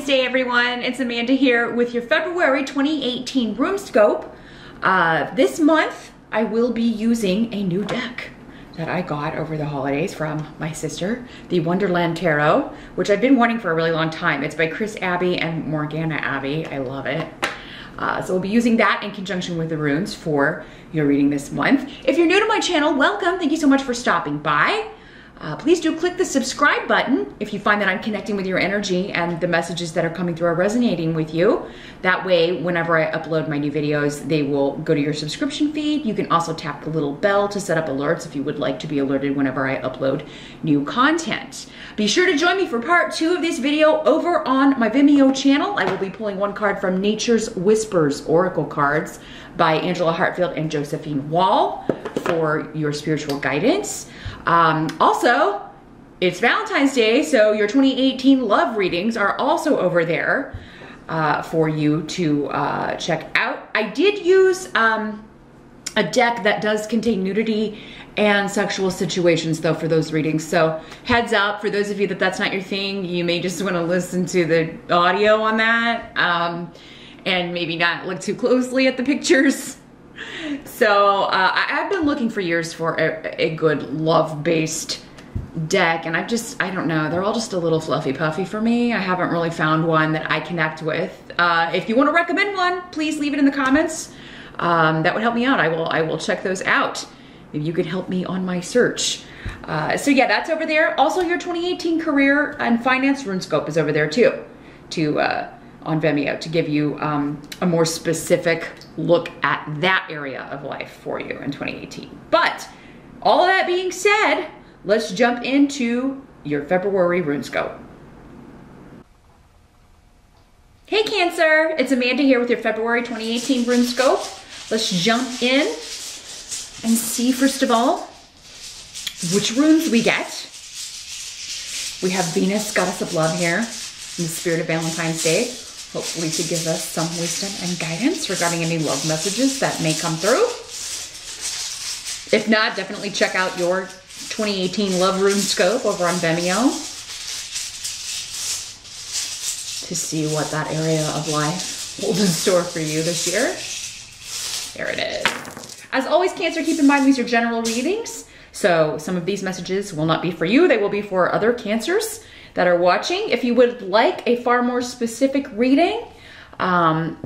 Day, everyone. It's Amanda here with your February 2018 RuneScope. This month, I will be using a new deck that I got over the holidays from my sister, the Wonderland Tarot, which I've been wanting for a really long time. It's by Chris Abbey and Morgana Abbey. I love it. So we'll be using that in conjunction with the runes for your reading this month. If you're new to my channel, welcome. Thank you so much for stopping by. Please do click the subscribe button if you find that I'm connecting with your energy and the messages that are coming through are resonating with you. That way, whenever I upload my new videos, they will go to your subscription feed. You can also tap the little bell to set up alerts if you would like to be alerted whenever I upload new content. Be sure to join me for part 2 of this video over on my Vimeo channel. I will be pulling one card from Nature's Whispers Oracle cards by Angela Hartfield and Josephine Wall for your spiritual guidance. Also, it's Valentine's Day, so your 2018 love readings are also over there for you to check out. I did use a deck that does contain nudity and sexual situations, though, for those readings. So heads up, for those of you that that's not your thing, you may just want to listen to the audio on that and maybe not look too closely at the pictures. So I've been looking for years for a good love-based deck, and I don't know, they're all just a little fluffy puffy for me. I haven't really found one that I connect with. If you want to recommend one, please leave it in the comments. That would help me out. I will check those out. Maybe you could help me on my search. So yeah, that's over there. Also, your 2018 career and finance RuneScope is over there too, on Vimeo, to give you a more specific look at that area of life for you in 2018. But all of that being said, let's jump into your February RuneScope. Hey Cancer, it's Amanda here with your February 2018 RuneScope. Let's jump in and see, first of all, which runes we get. We have Venus, Goddess of Love here, in the spirit of Valentine's Day, hopefully to give us some wisdom and guidance regarding any love messages that may come through. If not, definitely check out your 2018 Love RuneScope over on Vimeo to see what that area of life holds in store for you this year. There it is. As always, Cancer, keep in mind these are general readings, so some of these messages will not be for you. They will be for other Cancers that are watching. If you would like a far more specific reading,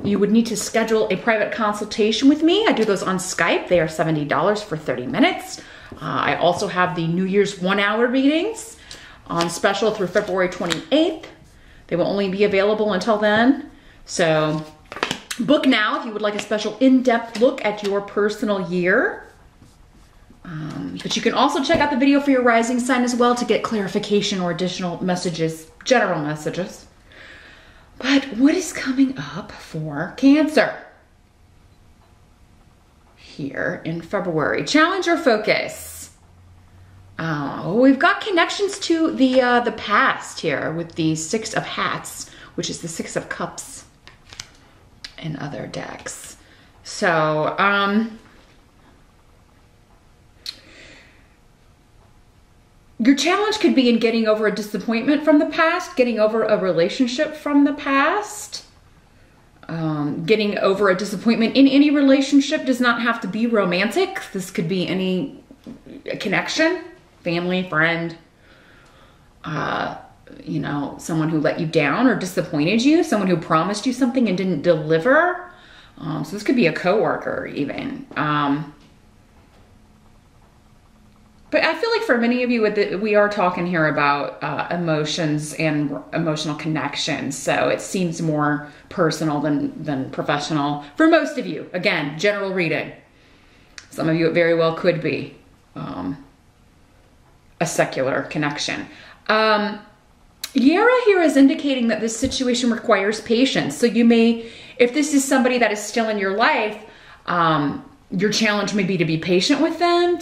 you would need to schedule a private consultation with me. I do those on Skype. They are $70 for 30 minutes. I also have the New Year's 1-hour readings on special through February 28th. They will only be available until then. So book now if you would like a special in-depth look at your personal year. But you can also check out the video for your rising sign as well to get clarification or additional messages, general messages. But what is coming up for Cancer here in February? Challenge or focus? We've got connections to the past here with the 6 of Hats, which is the 6 of Cups in other decks. So, your challenge could be in getting over a disappointment from the past, getting over a relationship from the past. Getting over a disappointment in any relationship does not have to be romantic. This could be any connection, family, friend, you know, someone who let you down or disappointed you, someone who promised you something and didn't deliver. So this could be a coworker even. But I feel like for many of you, we are talking here about emotions and emotional connections. So it seems more personal than professional for most of you. Again, general reading. Some of you, it very well could be a secular connection. Yara here is indicating that this situation requires patience. So you may, if this is somebody that is still in your life, your challenge may be to be patient with them,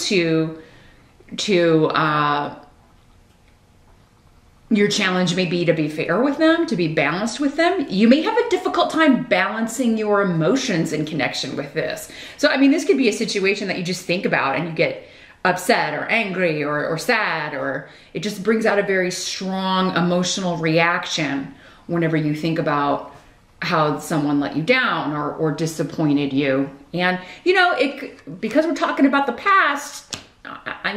your challenge may be to be fair with them, to be balanced with them. You may have a difficult time balancing your emotions in connection with this. So, I mean, this could be a situation that you just think about and you get upset or angry or sad, or it just brings out a very strong emotional reaction whenever you think about how someone let you down or disappointed you. And, you know, because we're talking about the past,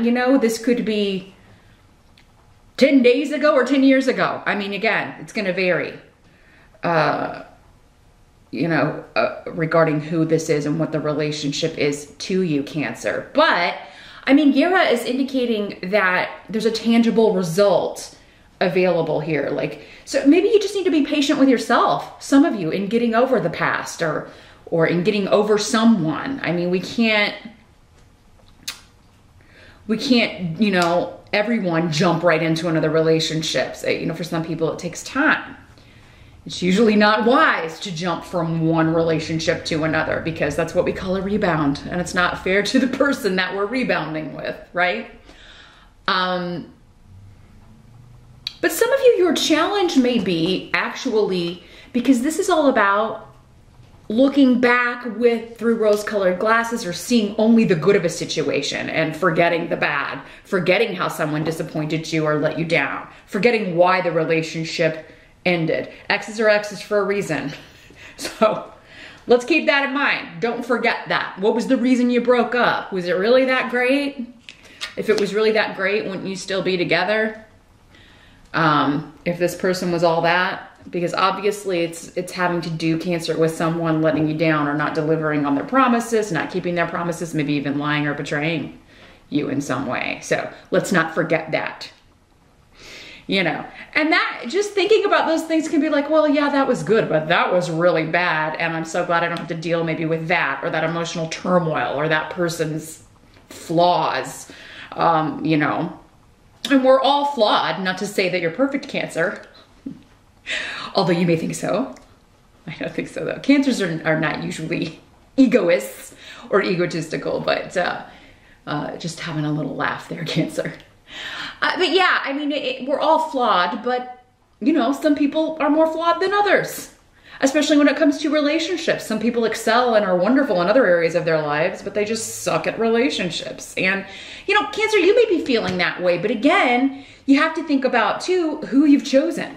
you know, this could be 10 days ago or 10 years ago. I mean, again, it's going to vary, you know, regarding who this is and what the relationship is to you, Cancer. But, I mean, Yera is indicating that there's a tangible result available here. Like, so maybe you just need to be patient with yourself, some of you, in getting over the past or in getting over someone. I mean, we can't, you know, everyone jump right into another relationship. So, you know, for some people it takes time. It's usually not wise to jump from one relationship to another, because that's what we call a rebound, and it's not fair to the person that we're rebounding with, right? But some of you, your challenge may be actually, because this is all about looking back through rose-colored glasses, or seeing only the good of a situation and forgetting the bad, forgetting how someone disappointed you or let you down, forgetting why the relationship ended. Exes are exes for a reason. So let's keep that in mind. Don't forget that. What was the reason you broke up? Was it really that great? If it was really that great, wouldn't you still be together? If this person was all that? Because obviously it's having to do, Cancer, with someone letting you down or not delivering on their promises, not keeping their promises, maybe even lying or betraying you in some way. So let's not forget that. You know, and that, just thinking about those things can be like, well, yeah, that was good, but that was really bad. And I'm so glad I don't have to deal maybe with that, or that emotional turmoil, or that person's flaws, you know. And we're all flawed, not to say that you're perfect, Cancer. Although you may think so. I don't think so, though. Cancers are not usually egoists or egotistical, but just having a little laugh there, Cancer. But yeah, I mean, we're all flawed, but, you know, some people are more flawed than others, especially when it comes to relationships. Some people excel and are wonderful in other areas of their lives, but they just suck at relationships. And, you know, Cancer, you may be feeling that way, but again, you have to think about, too, who you've chosen.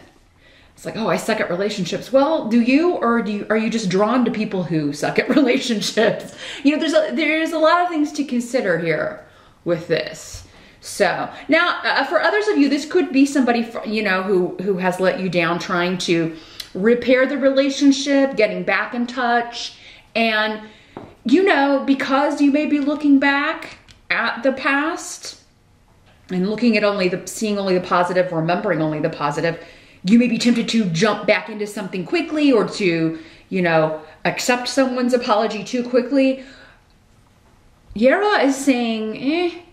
It's like, oh, I suck at relationships. Well, do you, or are you just drawn to people who suck at relationships? You know, there's a lot of things to consider here with this. So now, for others of you, this could be somebody, you know, who has let you down, trying to repair the relationship, getting back in touch. And, you know, because you may be looking back at the past and looking at seeing only the positive, remembering only the positive, you may be tempted to jump back into something quickly, or to, you know, accept someone's apology too quickly. Yera is saying,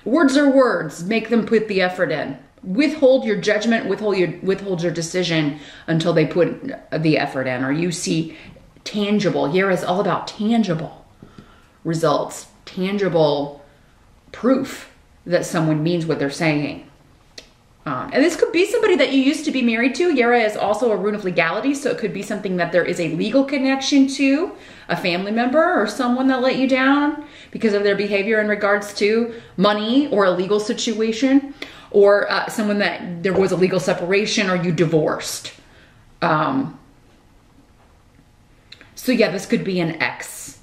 words are words. Make them put the effort in. Withhold your judgment, withhold your decision until they put the effort in, or you see tangible. Yera is all about tangible results, tangible proof that someone means what they're saying. And this could be somebody that you used to be married to. Yera is also a rune of legality, so it could be something that there is a legal connection to, a family member or someone that let you down because of their behavior in regards to money or a legal situation, or someone that there was a legal separation, or you divorced. So yeah, this could be an ex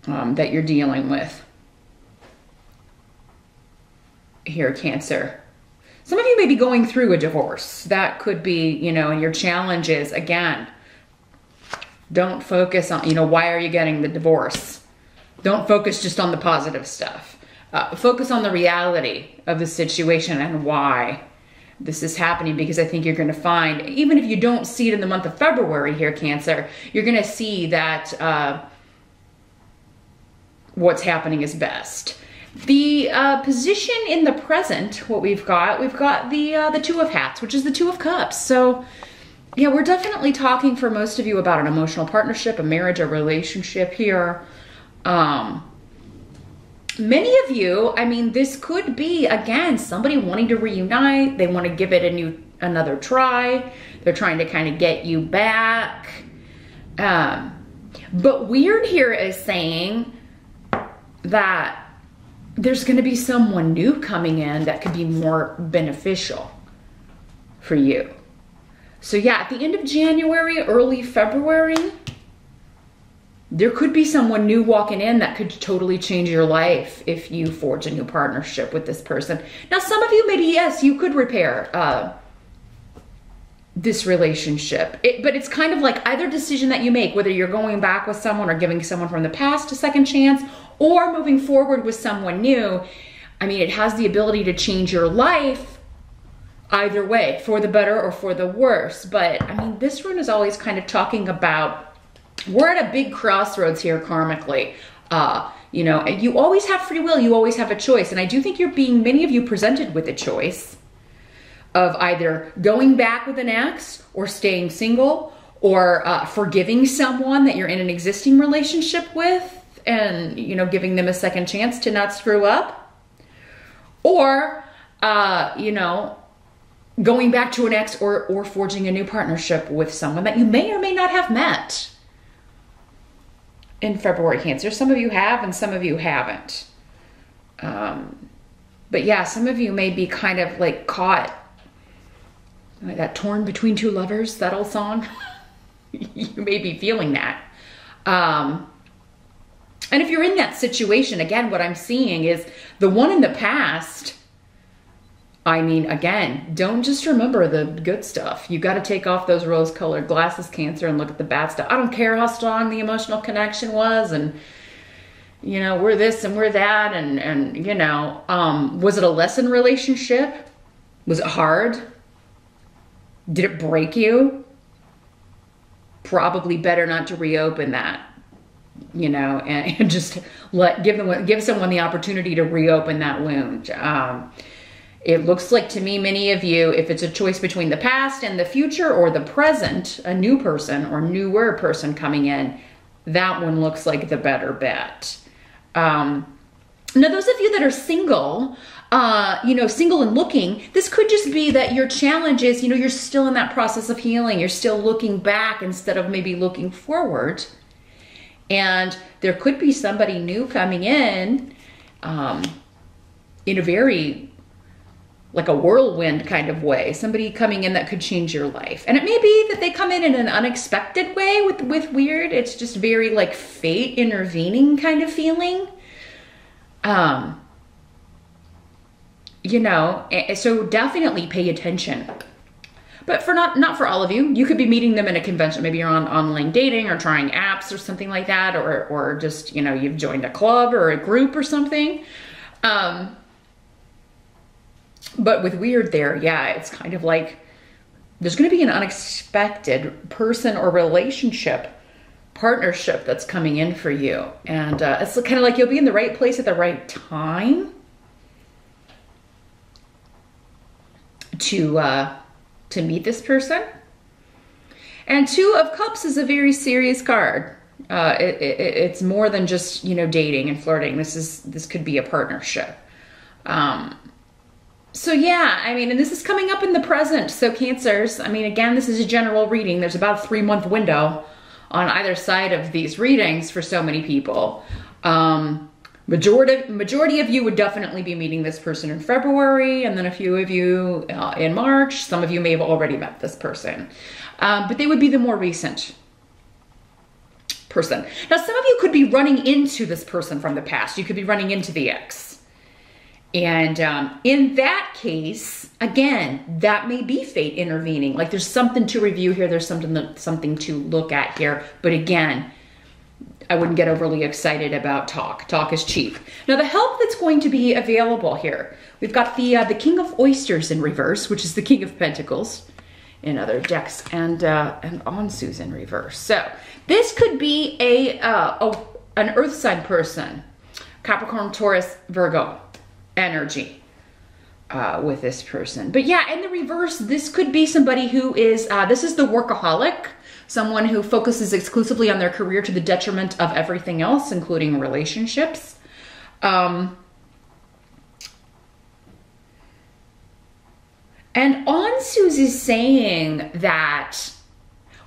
that you're dealing with here, Cancer. Some of you may be going through a divorce. That could be, you know, and your challenge is, again, don't focus on, you know, why are you getting the divorce? Don't focus just on the positive stuff. Focus on the reality of the situation and why this is happening, because I think you're going to find, even if you don't see it in the month of February here, Cancer, you're going to see that what's happening is best. The position in the present, what we've got the Two of Hats, which is the Two of Cups. So yeah, we're definitely talking for most of you about an emotional partnership, a marriage, a relationship here. Many of you, I mean, this could be, again, somebody wanting to reunite. They want to give it another try. They're trying to kind of get you back. But weird here is saying that there's going to be someone new coming in that could be more beneficial for you. So yeah, at the end of January, early February, there could be someone new walking in that could totally change your life if you forge a new partnership with this person. Now, some of you, maybe, yes, you could repair this relationship. But it's kind of like either decision that you make, whether you're going back with someone or giving someone from the past a second chance or moving forward with someone new. I mean, it has the ability to change your life either way, for the better or for the worse. But I mean, this rune is always kind of talking about, we're at a big crossroads here karmically. You know, and you always have free will. You always have a choice. And I do think many of you presented with a choice of either going back with an ex or staying single, or forgiving someone that you're in an existing relationship with and, you know, giving them a second chance to not screw up, or, you know, going back to an ex or forging a new partnership with someone that you may or may not have met in February, Cancer. Some of you have and some of you haven't. But yeah, some of you may be kind of like caught, like that torn between two lovers, that old song. You may be feeling that. And if you're in that situation, again, what I'm seeing is the one in the past. I mean, again, don't just remember the good stuff. You got to take off those rose-colored glasses, Cancer, and look at the bad stuff. I don't care how strong the emotional connection was, and, you know, we're this and we're that, and you know, was it a lesson relationship? Was it hard? Did it break you? Probably better not to reopen that, you know, and just give someone the opportunity to reopen that wound. It looks like to me, many of you, if it's a choice between the past and the future or the present, a new person or newer person coming in, that one looks like the better bet. Now, those of you that are single, you know, single and looking, this could just be that your challenge is, you know, you're still in that process of healing. You're still looking back instead of maybe looking forward. And there could be somebody new coming in a very, like a whirlwind kind of way, somebody coming in that could change your life. And it may be that they come in an unexpected way with weird, it's just very like fate intervening kind of feeling. You know, so definitely pay attention. But for not for all of you, you could be meeting them in a convention. Maybe you're on online dating or trying apps or something like that, or just, you know, you've joined a club or a group or something. But with weird there, yeah, it's kind of like there's going to be an unexpected person or relationship, partnership that's coming in for you. And it's kind of like you'll be in the right place at the right time to meet this person. And Two of Cups is a very serious card. It's more than just, you know, dating and flirting. This could be a partnership. So yeah, I mean, and this is coming up in the present. So Cancers, I mean, again, this is a general reading. There's about a 3-month window on either side of these readings for so many people. Majority of you would definitely be meeting this person in February, and then a few of you in March. Some of you may have already met this person, but they would be the more recent person. Now, some of you could be running into this person from the past. You could be running into the ex. And in that case, again, that may be fate intervening. Like there's something to review here. There's something to look at here. But again, I wouldn't get overly excited about talk. Talk is cheap. Now, the help that's going to be available here, we've got the King of Oysters in reverse, which is the King of Pentacles in other decks, and Onsu's in reverse. So this could be an Earth sign person, Capricorn, Taurus, Virgo energy with this person. But yeah, in the reverse, this could be somebody who is, this is the workaholic, someone who focuses exclusively on their career to the detriment of everything else, including relationships. And Onsu's is saying that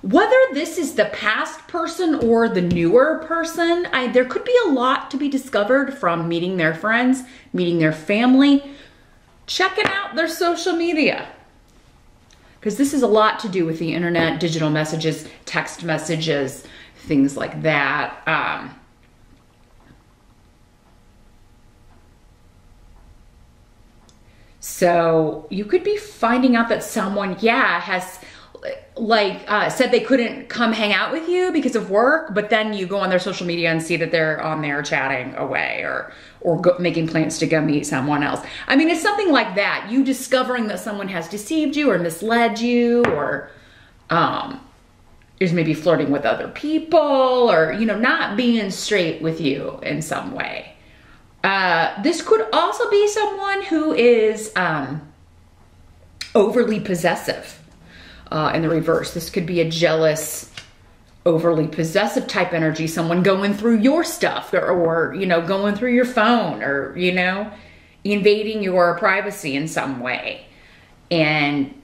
whether this is the past person or the newer person, there could be a lot to be discovered from meeting their friends, meeting their family, checking out their social media. because this is a lot to do with the internet, digital messages, text messages, things like that. So you could be finding out that someone, has said they couldn't come hang out with you because of work, but then you go on their social media and see that they're on there chatting away or making plans to go meet someone else. I mean, it's something like that. You discovering that someone has deceived you or misled you, or is maybe flirting with other people, or, not being straight with you in some way. This could also be someone who is overly possessive. In the reverse, this could be a jealous, overly possessive type energy, someone going through your stuff or going through your phone, or, invading your privacy in some way and,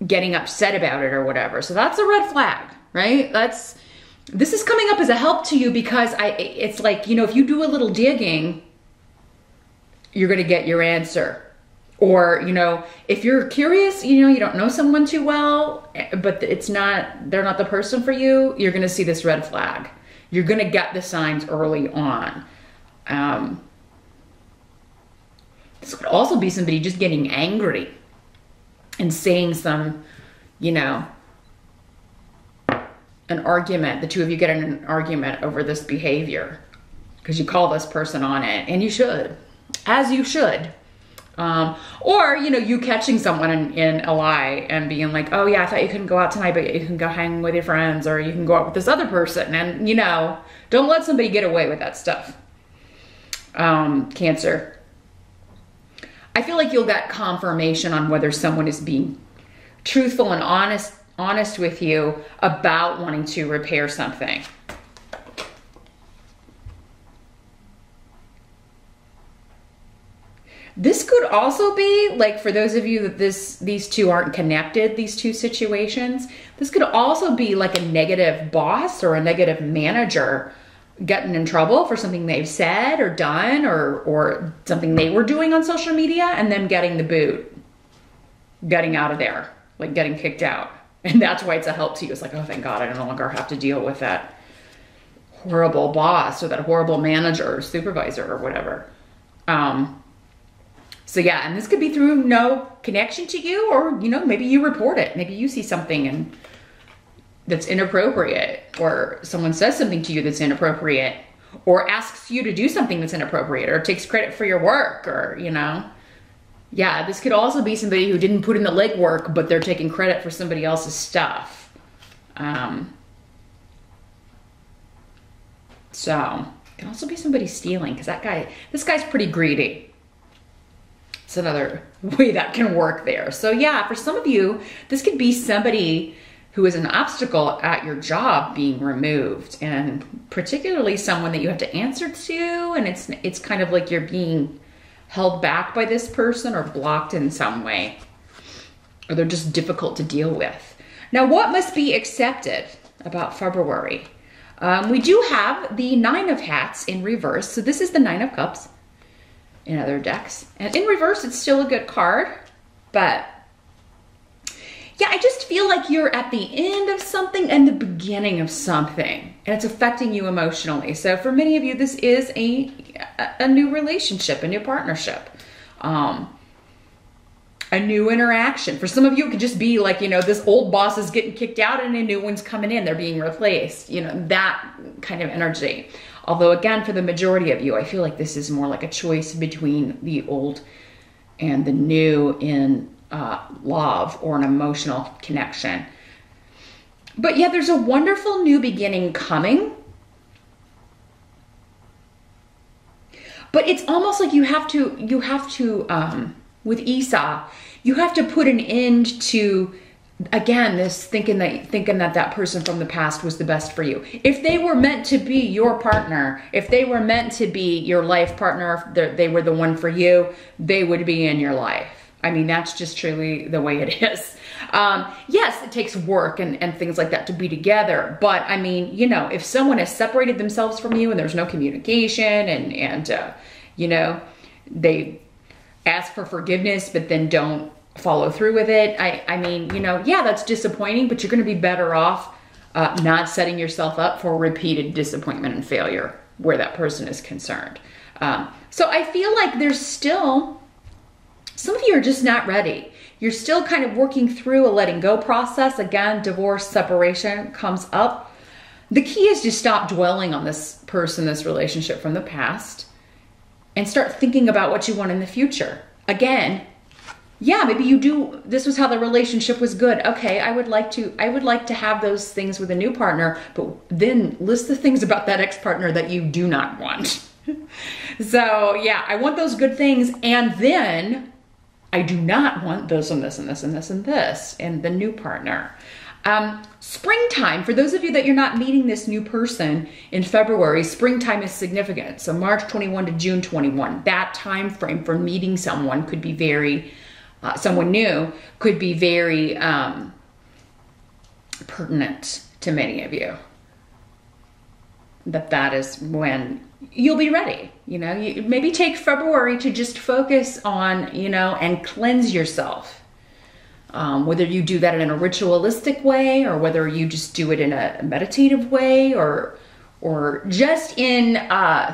getting upset about it or whatever. So that's a red flag, right? This is coming up as a help to you because it's like, if you do a little digging, you're going to get your answer. Or, if you're curious, you don't know someone too well, but they're not the person for you, you're going to see this red flag. You're going to get the signs early on. This could also be somebody just getting angry and saying some, an argument. The two of you get in an argument over this behavior because you call this person on it, and you should, as you should. Or, you catching someone in a lie and being like, oh yeah, I thought you couldn't go out tonight, but you can go hang with your friends, or you can go out with this other person. And, don't let somebody get away with that stuff. Cancer. I feel like you'll get confirmation on whether someone is being truthful and honest with you about wanting to repair something. This could also be, like, for those of you that these two aren't connected, these two situations, this could also be like a negative boss or a negative manager getting in trouble for something they've said or done, or something they were doing on social media, and them getting the boot, getting out of there, like getting kicked out. And that's why it's a help to you. It's like, oh, thank God, I no longer have to deal with that horrible boss or that horrible manager or supervisor or whatever. So yeah, and this could be through no connection to you, or, maybe you report it. Maybe you see something that's inappropriate, or someone says something to you that's inappropriate, or asks you to do something that's inappropriate, or takes credit for your work, or, Yeah, this could also be somebody who didn't put in the legwork, but they're taking credit for somebody else's stuff. So, it can also be somebody stealing, because this guy's pretty greedy. It's another way that can work there. So yeah, for some of you, this could be somebody who is an obstacle at your job being removed, and particularly someone that you have to answer to, and it's kind of like you're being held back by this person or blocked in some way, or they're just difficult to deal with. Now, what must be accepted about February? We do have the Nine of Hats in reverse. So this is the Nine of Cups in other decks. And in reverse, it's still a good card, but yeah, I just feel like you're at the end of something and the beginning of something, and it's affecting you emotionally. So for many of you, this is a new relationship, a new partnership, a new interaction. For some of you, it could just be like, this old boss is getting kicked out and a new one's coming in, they're being replaced, that kind of energy. Although again, for the majority of you, I feel like this is more like a choice between the old and the new in love or an emotional connection. But yeah, there's a wonderful new beginning coming. But it's almost like you have to with Esau, you have to put an end to, again, this thinking that person from the past was the best for you. If they were meant to be your partner, if they were meant to be your life partner, if they were the one for you, they would be in your life. I mean, that's just truly the way it is. Yes, it takes work and things like that to be together. But I mean, if someone has separated themselves from you and there's no communication and they ask for forgiveness, but then don't follow through with it. I mean, you know, yeah, that's disappointing, but you're going to be better off not setting yourself up for repeated disappointment and failure where that person is concerned. So I feel like there's still, some of you are just not ready. You're still kind of working through a letting go process. Again, divorce, separation comes up. The key is to stop dwelling on this person, this relationship from the past, and start thinking about what you want in the future. Again, yeah, maybe you do, this was how the relationship was good. Okay, I would like to have those things with a new partner, but then list the things about that ex-partner that you do not want. So yeah, I want those good things, and then I do not want this and this and this and this and this in the new partner. Springtime, for those of you that you're not meeting this new person in February, springtime is significant. So March 21 to June 21, that time frame for meeting someone could be very, someone new could be very pertinent to many of you. That is when you'll be ready. You know, you maybe take February to just focus on, you know, and cleanse yourself. Whether you do that in a ritualistic way, or whether you just do it in a meditative way, or just in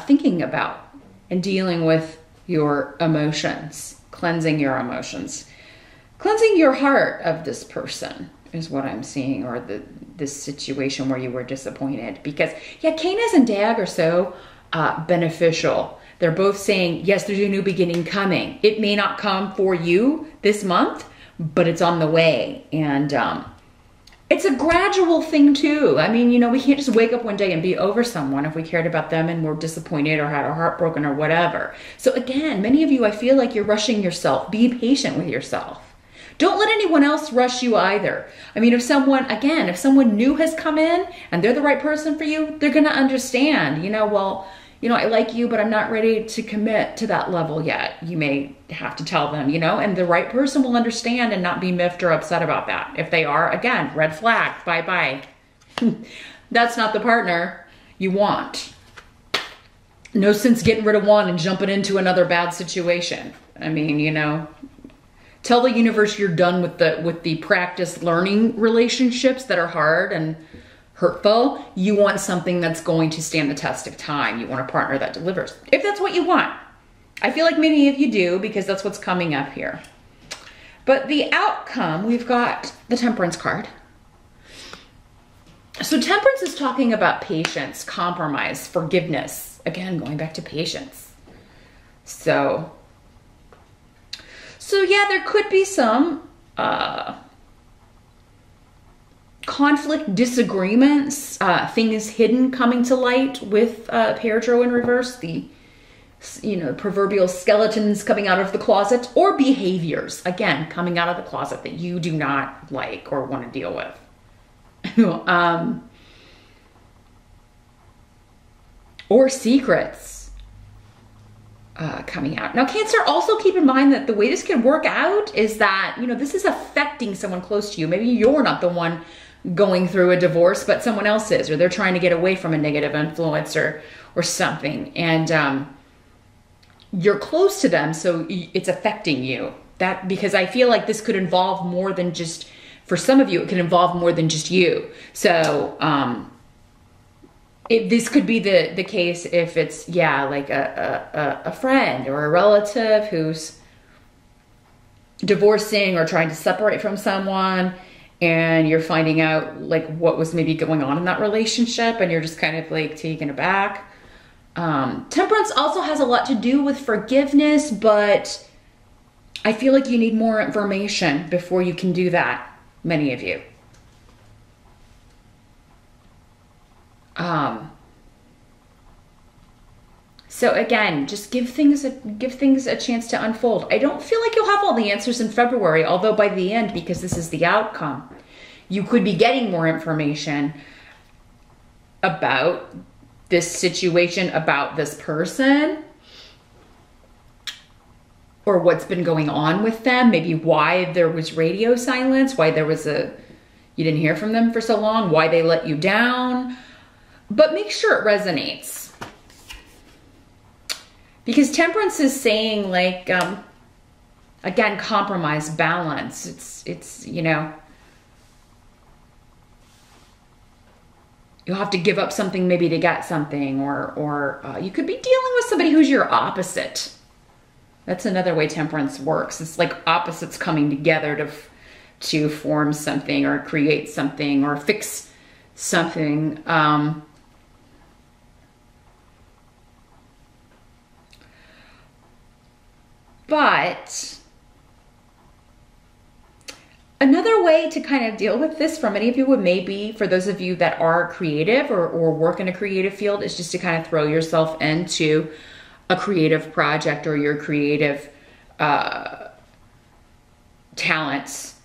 thinking about and dealing with your emotions, cleansing your emotions, cleansing your heart of this person is what I'm seeing, or this situation where you were disappointed. Because yeah, Canis and Dag are so beneficial. They're both saying, yes, there's a new beginning coming. It may not come for you this month, but it's on the way. And it's a gradual thing too. I mean, you know, we can't just wake up one day and be over someone if we cared about them and were disappointed or had our heart broken or whatever. So again, many of you, I feel like you're rushing yourself. Be patient with yourself. Don't let anyone else rush you either. I mean, if someone new has come in and they're the right person for you, they're going to understand, you know, well, you know, I like you, but I'm not ready to commit to that level yet. You may have to tell them, you know, and the right person will understand and not be miffed or upset about that. If they are, again, red flag, bye-bye. That's not the partner you want. No sense getting rid of one and jumping into another bad situation. I mean, you know, tell the universe you're done with the practice learning relationships that are hard and hurtful. You want something that's going to stand the test of time. You want a partner that delivers, if that's what you want. I feel like many of you do, because that's what's coming up here. But the outcome, we've got the Temperance card. So Temperance is talking about patience, compromise, forgiveness. Again, going back to patience. So yeah, there could be some conflict, disagreements, things hidden coming to light with Peridot in reverse, the, you know, proverbial skeletons coming out of the closet, or behaviors, again, coming out of the closet that you do not like or want to deal with. Or secrets coming out. Now, Cancer, also keep in mind that the way this can work out is that, you know, this is affecting someone close to you. Maybe you're not the one going through a divorce, but someone else is, or they're trying to get away from a negative influence or something. And you're close to them, so it's affecting you. Because I feel like this could involve more than just, for some of you, it could involve more than just you. So this could be the case if it's, yeah, like a friend or a relative who's divorcing or trying to separate from someone, and you're finding out like what was maybe going on in that relationship, and you're just kind of like taken aback. Temperance also has a lot to do with forgiveness, but I feel like you need more information before you can do that, many of you. So again, just give things a chance to unfold. I don't feel like you'll have all the answers in February, although by the end, because this is the outcome, you could be getting more information about this situation, about this person, or what's been going on with them, maybe why there was radio silence, why there was you didn't hear from them for so long, why they let you down. But make sure it resonates. Because Temperance is saying, like, again, compromise, balance. It's, you know, you'll have to give up something maybe to get something, or you could be dealing with somebody who's your opposite. That's another way temperance works. It's like opposites coming together to form something or create something or fix something. But another way to kind of deal with this for many of you would maybe, for those of you that are creative or work in a creative field, is just to kind of throw yourself into a creative project or your creative talents.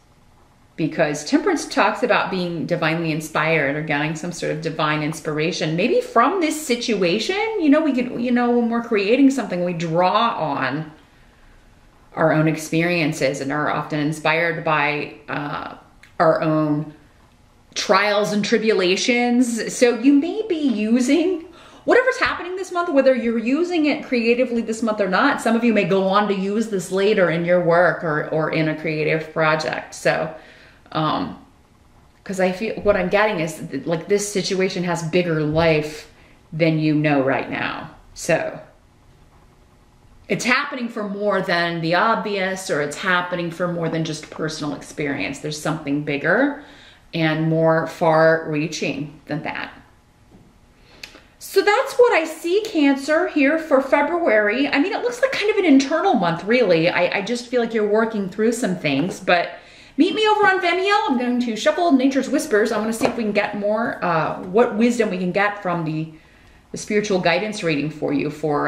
Because temperance talks about being divinely inspired or getting some sort of divine inspiration. Maybe from this situation, you know, we could, you know, when we're creating something, we draw on our own experiences and are often inspired by our own trials and tribulations. So you may be using whatever's happening this month, whether you're using it creatively this month or not. Some of you may go on to use this later in your work or in a creative project. So, because I feel what I'm getting is that, like, this situation has bigger life than you know right now. So it's happening for more than the obvious, or it's happening for more than just personal experience. There's something bigger and more far-reaching than that. So that's what I see, Cancer, here for February. I mean, it looks like kind of an internal month, really. I just feel like you're working through some things, but meet me over on Vimeo. I'm going to shuffle Nature's Whispers. I want to see if we can get more, what wisdom we can get from the spiritual guidance reading for you for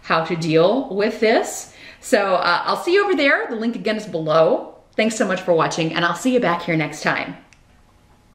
how to deal with this. So I'll see you over there. The link again is below. Thanks so much for watching, and I'll see you back here next time.